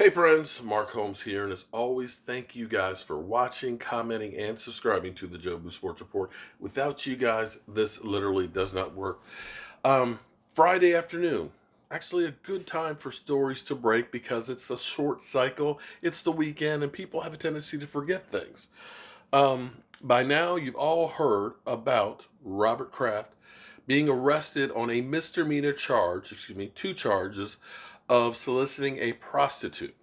Hey friends, Mark Holmes here, and as always, thank you guys for watching, commenting, and subscribing to the Jobu Sports Report. Without you guys, this literally does not work. Friday afternoon, actually a good time for stories to break because it's a short cycle, it's the weekend, and people have a tendency to forget things. By now, you've all heard about Robert Kraft being arrested on a misdemeanor charge, two charges of soliciting a prostitute.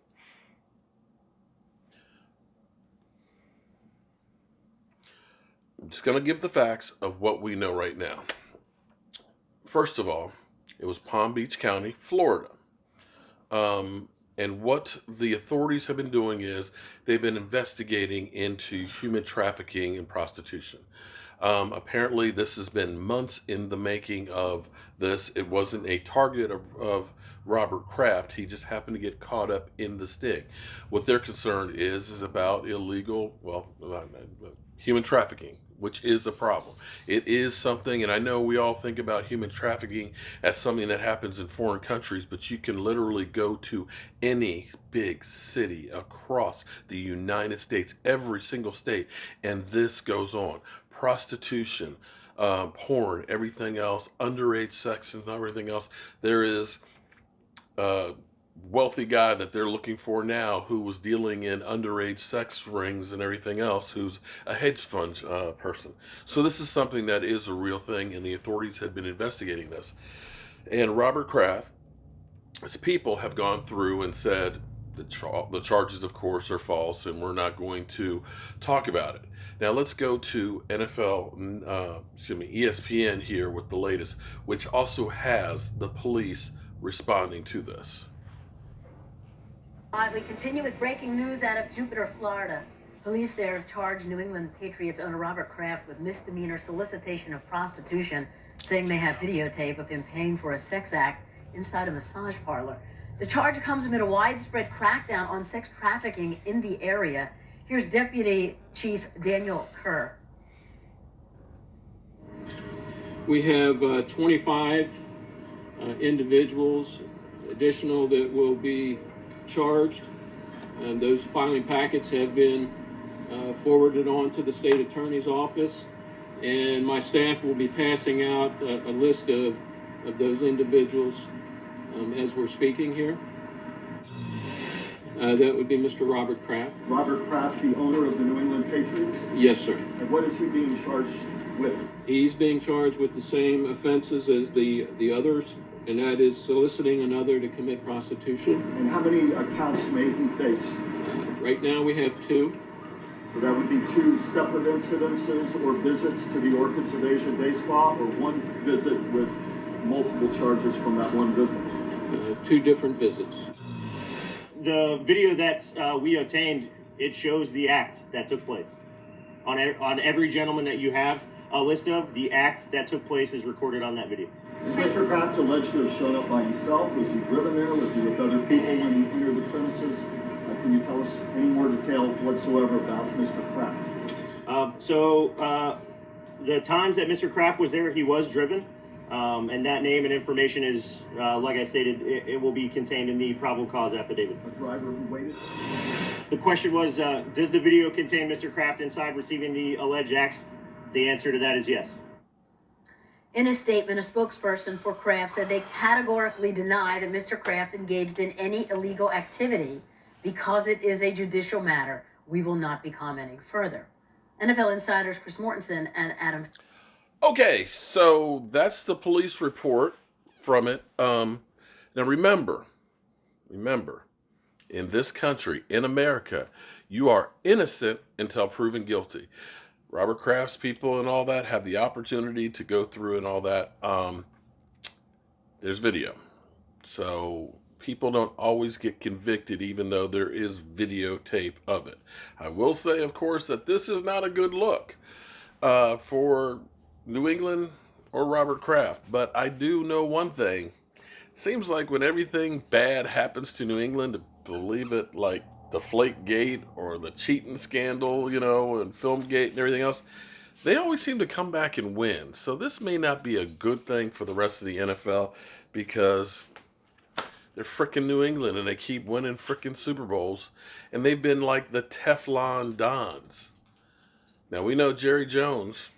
I'm just going to give the facts of what we know right now. First of all, it was Palm Beach County, Florida. And what the authorities have been doing is they've been investigating into human trafficking and prostitution. Apparently, this has been months in the making of this. It wasn't a target of Robert Kraft. He just happened to get caught up in the sting. What their concern is about illegal, human trafficking, which is a problem. It is something, and I know we all think about human trafficking as something that happens in foreign countries, but you can literally go to any big city across the United States, every single state, and this goes on. Prostitution, porn, everything else, underage sex and everything else. There is wealthy guy that they're looking for now who was dealing in underage sex rings and everything else, who's a hedge fund person. So this is something that is a real thing, and the authorities had been investigating this. And Robert Kraft, his people have gone through and said the charges, of course, are false, and we're not going to talk about it. Now let's go to ESPN here with the latest, which also has the police responding to this. We continue with breaking news out of Jupiter, Florida. Police there have charged New England Patriots owner Robert Kraft with misdemeanor solicitation of prostitution, saying they have videotape of him paying for a sex act inside a massage parlor. The charge comes amid a widespread crackdown on sex trafficking in the area. Here's Deputy Chief Daniel Kerr. We have 25 individuals additional that will be charged, and those filing packets have been forwarded on to the state attorney's office, and my staff will be passing out a list of those individuals as we're speaking here. That would be Mr. Robert Kraft. Robert Kraft, the owner of the New England Patriots? Yes, sir. And what is he being charged with? He's being charged with the same offenses as the others, and that is soliciting another to commit prostitution. And how many accounts may he face? Right now we have 2. So that would be 2 separate incidences or visits to the Orchids of Asia Day Spa, or 1 visit with multiple charges from that 1 visit? 2 different visits. The video that we obtained, it shows the act that took place. On every gentleman that you have a list of, the act that took place is recorded on that video. Is Mr. Kraft alleged to have shown up by himself? Was he driven there? Was he with other people when he entered the premises? Can you tell us any more detail whatsoever about Mr. Kraft? The times that Mr. Kraft was there, he was driven. And that name and information is, like I stated, it will be contained in the probable cause affidavit. A driver who waited? The question was, does the video contain Mr. Kraft inside receiving the alleged acts? The answer to that is yes. In a statement, a spokesperson for Kraft said they categorically deny that Mr. Kraft engaged in any illegal activity. Because it is a judicial matter, we will not be commenting further. NFL insiders Chris Mortensen and Adam. Okay, so that's the police report from it. Now remember, in this country, in America, you are innocent until proven guilty. Robert Kraft's people and all that have the opportunity to go through and all that. There's video. So people don't always get convicted even though there is videotape of it. I will say, of course, that this is not a good look for New England or Robert Kraft. But I do know one thing. It seems like when everything bad happens to New England, believe it, like the Flakegate or the cheating scandal, and Filmgate and everything else, they always seem to come back and win. So this may not be a good thing for the rest of the NFL, because They're frickin' New England, and they keep winning frickin' Super Bowls, and they've been like the Teflon Dons. Now, we know Jerry Jones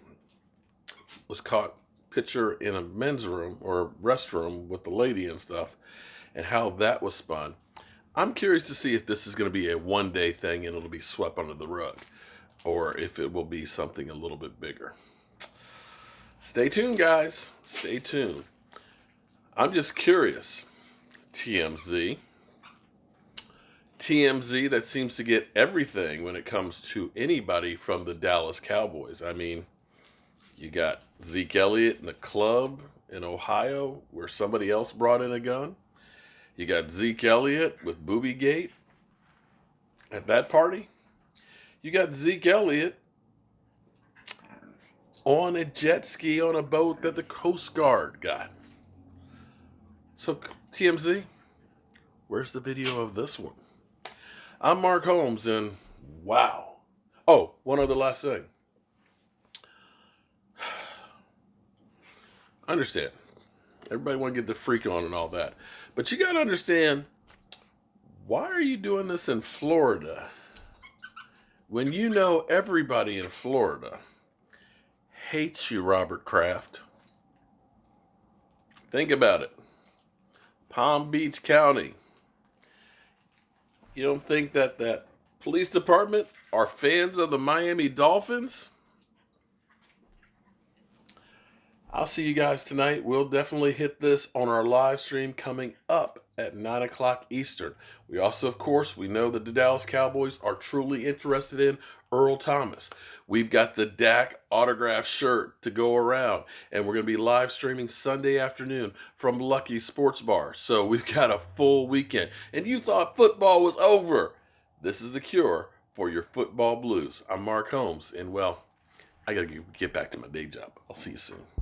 was caught picture in a men's room or a restroom with the lady and stuff, and how that was spun. I'm curious to see if this is going to be a one-day thing and it'll be swept under the rug, or if it will be something a little bit bigger. Stay tuned, guys. Stay tuned. I'm just curious. TMZ, that seems to get everything when it comes to anybody from the Dallas Cowboys. I mean, you got Zeke Elliott in the club in Ohio where somebody else brought in a gun. You got Zeke Elliott with Boobygate at that party. You got Zeke Elliott on a jet ski on a boat that the Coast Guard got. So, TMZ, where's the video of this one? I'm Mark Holmes, and wow. Oh, one other last thing. I understand. Everybody want to get the freak on and all that. But you got to understand, why are you doing this in Florida when you know everybody in Florida hates you, Robert Kraft? Think about it. Palm Beach County. You don't think that police department are fans of the Miami Dolphins? I'll see you guys tonight. We'll definitely hit this on our live stream coming up at 9 o'clock Eastern. We also, of course, we know that the Dallas Cowboys are truly interested in Earl Thomas. We've got the Dak autograph shirt to go around, and we're going to be live streaming Sunday afternoon from Lucky Sports Bar. So we've got a full weekend. And you thought football was over. This is the cure for your football blues. I'm Mark Holmes, and well, I got to get back to my day job. I'll see you soon.